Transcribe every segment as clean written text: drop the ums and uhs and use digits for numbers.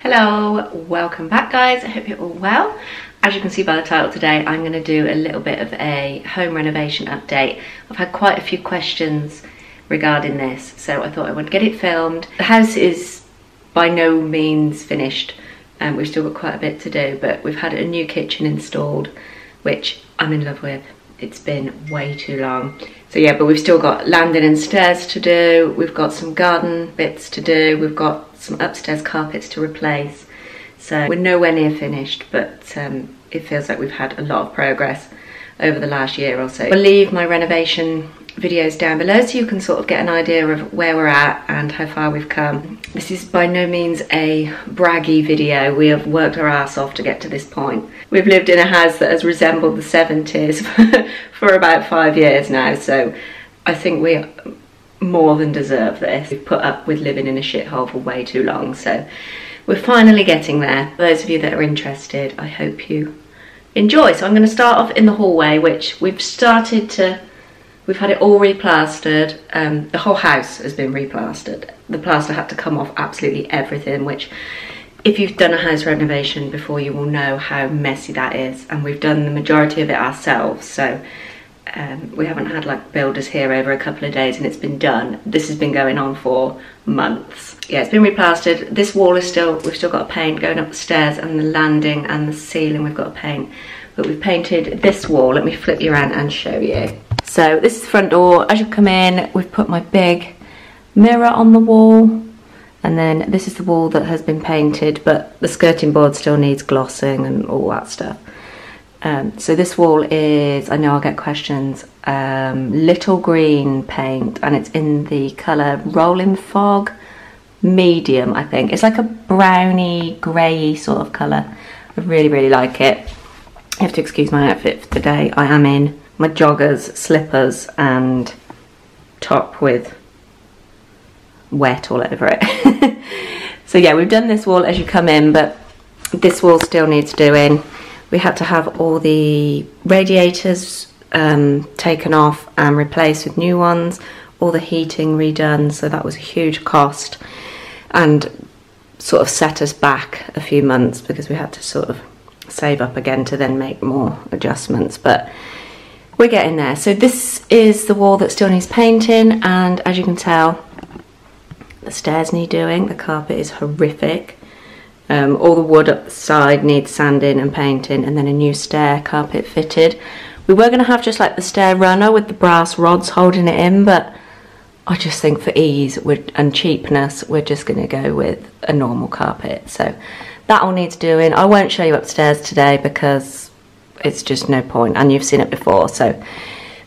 Hello, welcome back guys. I hope you're all well. As you can see by the title today, I'm going to do a little bit of a home renovation update. I've had quite a few questions regarding this, so I thought I would get it filmed. The house is by no means finished, and we've still got quite a bit to do, but we've had a new kitchen installed, which I'm in love with. It's been way too long. So yeah, but we've still got landing and stairs to do. We've got some garden bits to do. We've got some upstairs carpets to replace. So we're nowhere near finished, but it feels like we've had a lot of progress over the last year or so. I'll leave my renovation videos down below so you can sort of get an idea of where we're at and how far we've come. This is by no means a braggy video. We have worked our ass off to get to this point. We've lived in a house that has resembled the 70s for about 5 years now, so I think we more than deserve this. We've put up with living in a shithole for way too long, so we're finally getting there. For those of you that are interested, I hope you enjoy. So I'm going to start off in the hallway, which we've had it all replastered. The whole house has been replastered. The plaster had to come off absolutely everything, which if you've done a house renovation before, you will know how messy that is. And we've done the majority of it ourselves, so we haven't had like builders here over a couple of days and it's been done. This has been going on for months. Yeah, it's been replastered. This wall is we've still got to paint going up the stairs, and the landing and the ceiling we've got to paint. But we've painted this wall. Let me flip you around and show you. So this is the front door. As you come in, we've put my big mirror on the wall, and then this is the wall that has been painted, but the skirting board still needs glossing and all that stuff. So this wall is, I know I'll get questions, little green paint, and it's in the colour Rolling Fog Medium, I think. It's like a browny, grey sort of colour. I really, really like it. You have to excuse my outfit for today. I am in my joggers, slippers and top with wet all over it. So yeah, we've done this wall as you come in, but this wall still needs doing. We had to have all the radiators taken off and replaced with new ones, all the heating redone, so that was a huge cost and sort of set us back a few months because we had to sort of save up again to then make more adjustments, but we're getting there. So this is the wall that still needs painting, and as you can tell, the stairs need doing. The carpet is horrific. All the wood up the side needs sanding and painting, and then a new stair carpet fitted. We were going to have just like the stair runner with the brass rods holding it in, but I just think for ease and cheapness, we're just going to go with a normal carpet. So that all needs doing. I won't show you upstairs today because it's just no point, and you've seen it before, so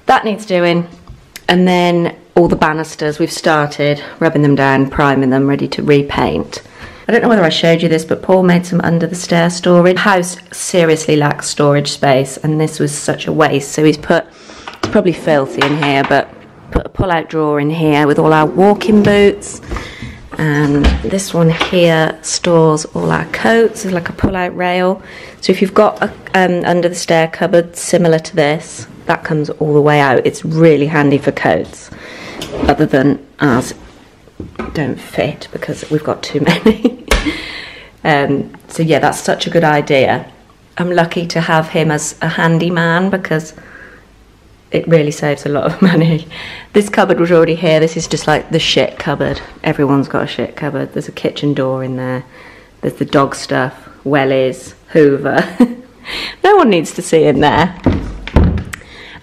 that needs doing. And then all the banisters, we've started rubbing them down, priming them, ready to repaint. I don't know whether I showed you this, but Paul made some under the stair storage. The house seriously lacks storage space, and this was such a waste, so it's probably filthy in here, but put a pull-out drawer in here with all our walking boots. And this one here stores all our coats. There's like a pull-out rail. So if you've got a under the stair cupboard similar to this, that comes all the way out. It's really handy for coats, other than ours don't fit because we've got too many. So yeah, that's such a good idea. I'm lucky to have him as a handyman because it really saves a lot of money. This cupboard was already here. This is just like the shit cupboard. Everyone's got a shit cupboard. There's a kitchen door in there. There's the dog stuff, wellies, Hoover. No one needs to see in there.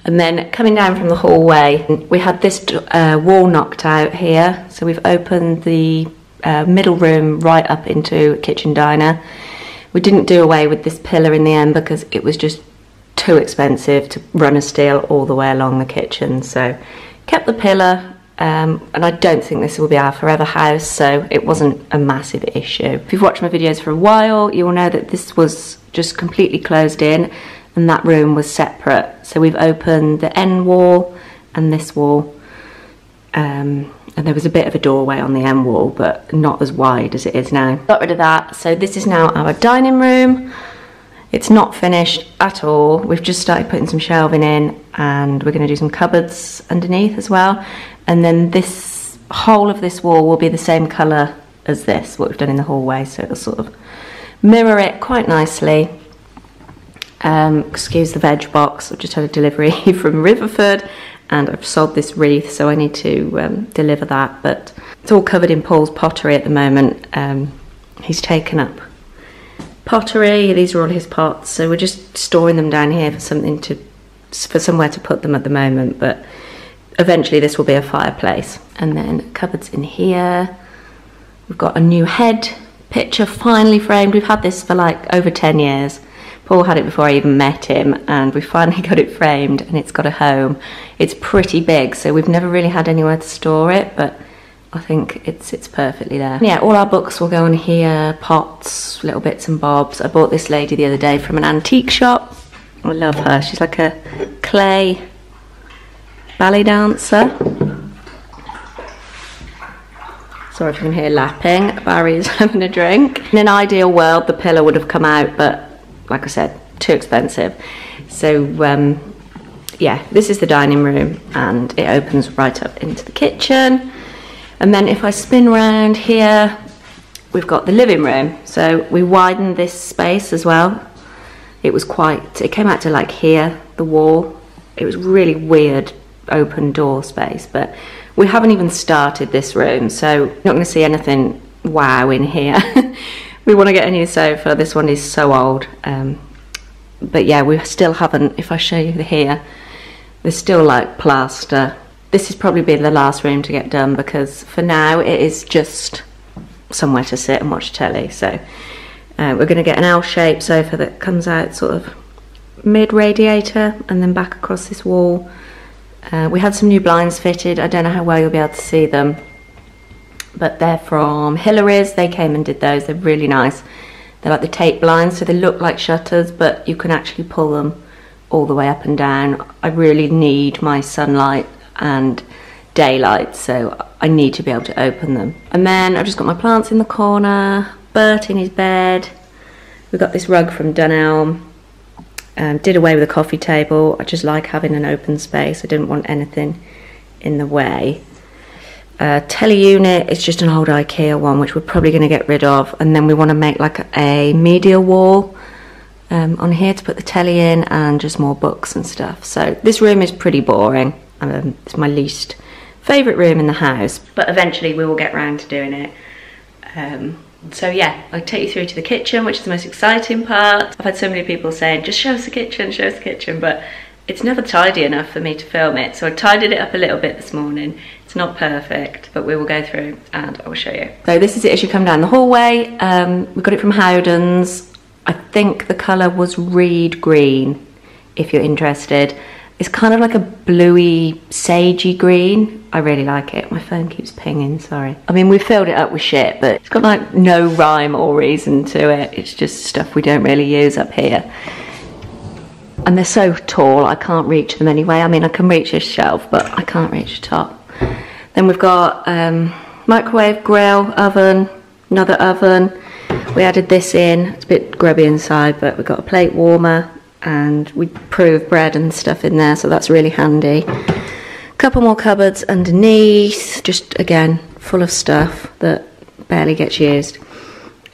And then coming down from the hallway, we had this wall knocked out here. So we've opened the middle room right up into a kitchen diner. We didn't do away with this pillar in the end because it was just too expensive to run a steel all the way along the kitchen, so kept the pillar, and I don't think this will be our forever house, so it wasn't a massive issue. If you've watched my videos for a while, you will know that this was just completely closed in and that room was separate. So we've opened the end wall and this wall, and there was a bit of a doorway on the end wall, but not as wide as it is now. Got rid of that, so this is now our dining room. It's not finished at all. We've just started putting some shelving in, and we're going to do some cupboards underneath as well. And then this whole of this wall will be the same colour as this, what we've done in the hallway, so it'll sort of mirror it quite nicely. Excuse the veg box, I've just had a delivery from Riverford and I've sold this wreath, so I need to deliver that, but it's all covered in Paul's pottery at the moment. He's taken up pottery, these are all his pots, so we're just storing them down here for somewhere to put them at the moment, but eventually this will be a fireplace. And then cupboards in here. We've got a new head picture finally framed. We've had this for like over 10 years. Paul had it before I even met him, and we finally got it framed and it's got a home. It's pretty big, so we've never really had anywhere to store it, but I think it's perfectly there. Yeah, all our books will go on here, pots, little bits and bobs. I bought this lady the other day from an antique shop. I love her. She's like a clay ballet dancer. Sorry if you can hear lapping. Barry's having a drink. In an ideal world, the pillar would have come out, but like I said, too expensive. So yeah, this is the dining room and it opens right up into the kitchen. And then if I spin round here, we've got the living room. So we widened this space as well. It came out to like here, the wall. It was really weird open door space, but we haven't even started this room, so you're not going to see anything wow in here. We want to get a new sofa. This one is so old, but yeah, we still haven't. If I show you here, there's still like plaster. This is probably be the last room to get done, because for now it is just somewhere to sit and watch telly. So we're going to get an L-shaped sofa that comes out sort of mid-radiator and then back across this wall. We had some new blinds fitted. I don't know how well you'll be able to see them, but they're from Hillary's. They came and did those. They're really nice. They're like the tape blinds, so they look like shutters, but you can actually pull them all the way up and down. I really need my sunlight and daylight, so I need to be able to open them. And then I've just got my plants in the corner, Bert in his bed. We've got this rug from Dunelm. Did away with the coffee table. I just like having an open space. I didn't want anything in the way. Telly unit, it's just an old IKEA one, which we're probably going to get rid of. And then we want to make like a media wall on here to put the telly in, and just more books and stuff. So this room is pretty boring. It's my least favourite room in the house, but eventually we will get round to doing it. So yeah, I'll take you through to the kitchen, which is the most exciting part. I've had so many people saying, just show us the kitchen, but it's never tidy enough for me to film it. So I tidied it up a little bit this morning. It's not perfect, but we will go through and I will show you. So this is it as you come down the hallway. We got it from Howdens. I think the colour was reed green, if you're interested. It's kind of like a bluey, sagey green. I really like it. My phone keeps pinging, sorry. I mean, we filled it up with shit, but it's got like no rhyme or reason to it. It's just stuff we don't really use up here. And they're so tall, I can't reach them anyway. I mean, I can reach this shelf, but I can't reach the top. Then we've got microwave, grill, oven, another oven. We added this in. It's a bit grubby inside, but we've got a plate warmer, and we prove bread and stuff in there, so that's really handy. Couple more cupboards underneath, just again full of stuff that barely gets used.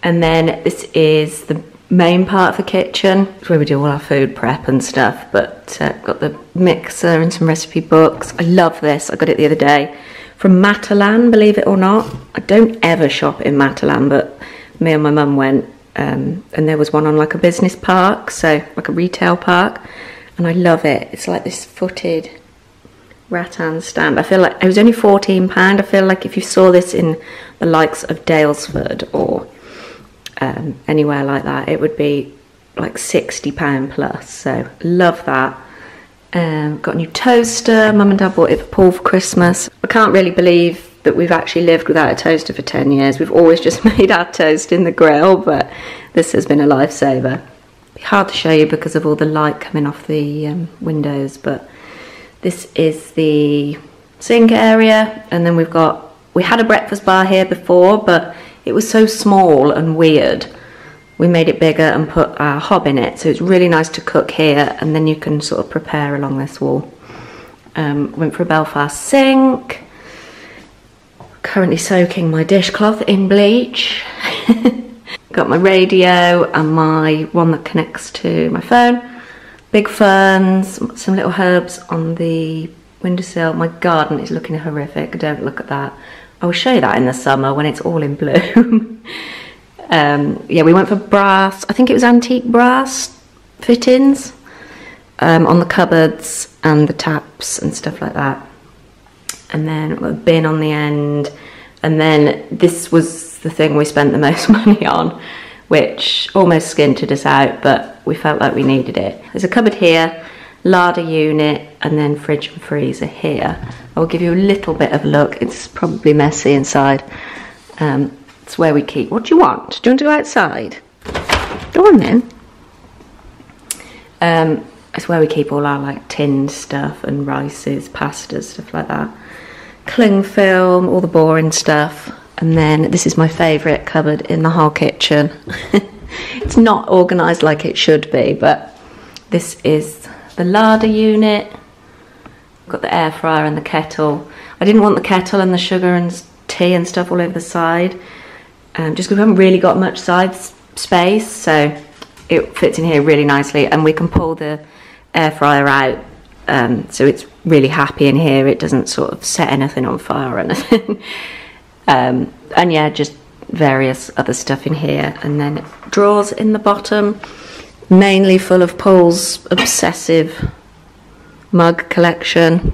And then this is the main part of the kitchen. It's where we do all our food prep and stuff, but got the mixer and some recipe books. I love this. I got it the other day from Matalan, believe it or not. I don't ever shop in Matalan, but me and my mum went, and there was one on like a business park, so like a retail park, and I love it. It's like this footed rattan stand. I feel like it was only £14. I feel like if you saw this in the likes of Daylesford or anywhere like that, it would be like £60 plus. So love that. Got a new toaster. Mum and Dad bought it for Paul for Christmas. I can't really believe that we've actually lived without a toaster for 10 years. We've always just made our toast in the grill, but this has been a lifesaver. It'd be hard to show you because of all the light coming off the windows, but this is the sink area. And then we had a breakfast bar here before, but it was so small and weird. We made it bigger and put our hob in it, so it's really nice to cook here, and then you can sort of prepare along this wall. Went for a Belfast sink. Currently soaking my dishcloth in bleach. Got my radio and my one that connects to my phone. Big ferns, some little herbs on the windowsill. My garden is looking horrific, don't look at that. I will show you that in the summer when it's all in bloom. Yeah, we went for brass, I think it was antique brass fittings on the cupboards and the taps and stuff like that. And then a bin on the end. And then this was the thing we spent the most money on, which almost skinted us out, but we felt like we needed it. There's a cupboard here, larder unit, and then fridge and freezer here. I'll give you a little bit of a look. It's probably messy inside. It's where we keep, what do you want? Do you want to go outside? Go on then. It's where we keep all our like tinned stuff and rices, pastas, stuff like that. Cling film, all the boring stuff. And then this is my favourite cupboard in the whole kitchen. It's not organised like it should be, but this is the larder unit. Got the air fryer and the kettle. I didn't want the kettle and the sugar and tea and stuff all over the side, just because we haven't really got much side space, so it fits in here really nicely. And we can pull the air fryer out, so it's really happy in here. It doesn't sort of set anything on fire or anything. And yeah, just various other stuff in here, and then drawers in the bottom, mainly full of Paul's obsessive mug collection,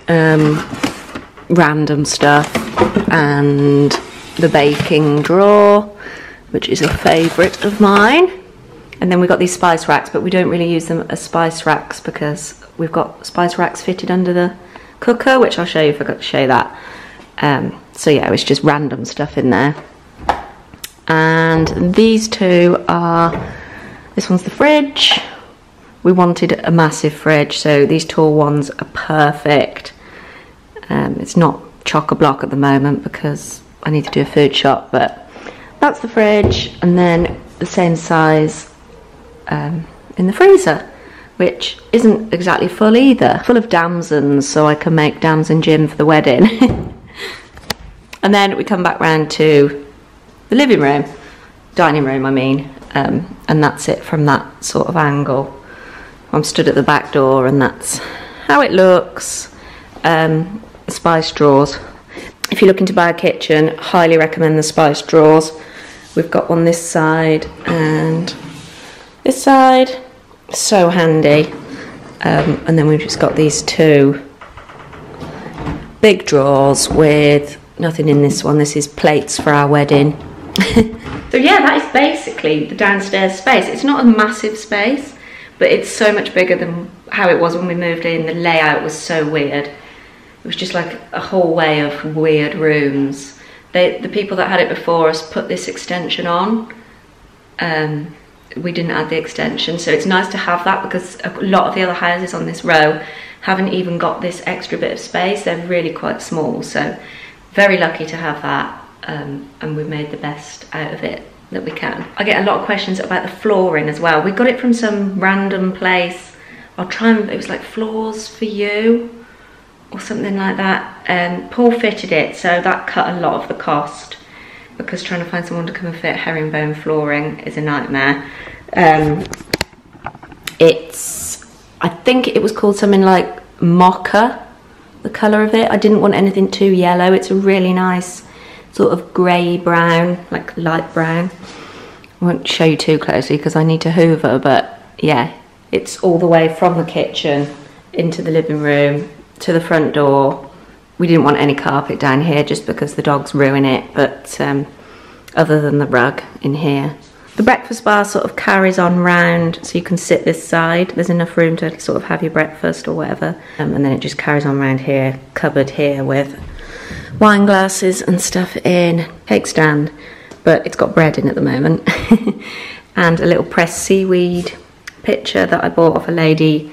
random stuff, and the baking drawer, which is a favourite of mine. And then we've got these spice racks, but we don't really use them as spice racks because we've got spice racks fitted under the cooker, which I'll show you. I forgot to show you that. So yeah, it's just random stuff in there. And these two are, this one's the fridge. We wanted a massive fridge, so these tall ones are perfect. It's not chock-a-block at the moment because I need to do a food shop, but that's the fridge. And then the same size in the freezer, which isn't exactly full either. Full of damsons, so I can make damson gin for the wedding. And then we come back round to the living room, dining room I mean, and that's it from that sort of angle. I'm stood at the back door and that's how it looks. Spice drawers. If you're looking to buy a kitchen, highly recommend the spice drawers. We've got one this side and this side, so handy. And then we've just got these two big drawers with nothing in this one. This is plates for our wedding. So yeah, that is basically the downstairs space. It's not a massive space, but it's so much bigger than how it was when we moved in. The layout was so weird. It was just like a hallway of weird rooms. The people that had it before us put this extension on. We didn't add the extension, so it's nice to have that because a lot of the other houses on this row haven't even got this extra bit of space. They're really quite small, so very lucky to have that, and we've made the best out of it that we can. I get a lot of questions about the flooring as well. We got it from some random place. I'll try and, it was like Floors for You or something like that. Paul fitted it, so that cut a lot of the cost because trying to find someone to come and fit herringbone flooring is a nightmare. I think it was called something like Mocha, the colour of it. I didn't want anything too yellow. It's a really nice sort of grey brown, like light brown. I won't show you too closely because I need to hoover, but yeah, it's all the way from the kitchen into the living room to the front door. We didn't want any carpet down here just because the dogs ruin it, but other than the rug in here. The breakfast bar sort of carries on round, so you can sit this side. There's enough room to sort of have your breakfast or whatever. And then it just carries on round here, cupboard here with wine glasses and stuff in, cake stand, but it's got bread in at the moment. And a little pressed seaweed picture that I bought off a lady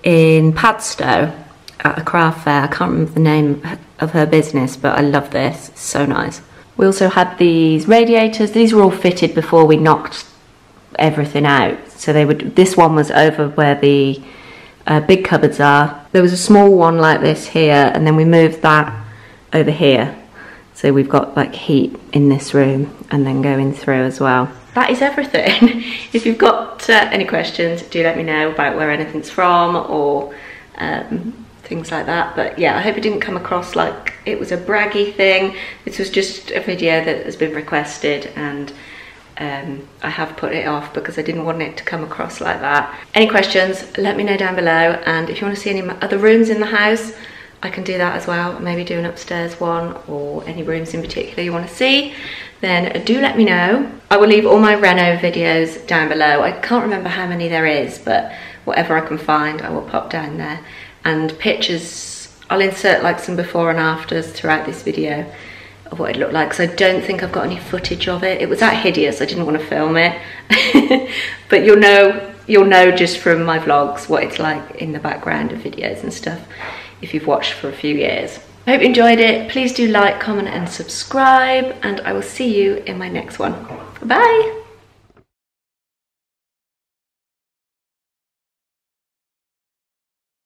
in Padstow at a craft fair. I can't remember the name of her business, but I love this, it's so nice. We also had these radiators. These were all fitted before we knocked everything out. So they would. This one was over where the big cupboards are. There was a small one like this here, and then we moved that over here. So we've got like heat in this room and then going through as well. That is everything. If you've got any questions, do let me know about where anything's from or things like that. But yeah, I hope it didn't come across like it was a braggy thing. This was just a video that has been requested, and I have put it off because I didn't want it to come across like that. Any questions, let me know down below, and if you want to see any other rooms in the house, I can do that as well. Maybe do an upstairs one, or any rooms in particular you want to see, then do let me know. I will leave all my reno videos down below. I can't remember how many there is, but whatever I can find I will pop down there. And pictures, I'll insert like some before and afters throughout this video of what it looked like, because I don't think I've got any footage of it. It was that hideous, I didn't want to film it. But you'll know just from my vlogs what it's like in the background of videos and stuff if you've watched for a few years. I hope you enjoyed it. Please do like, comment and subscribe, and I will see you in my next one. Bye!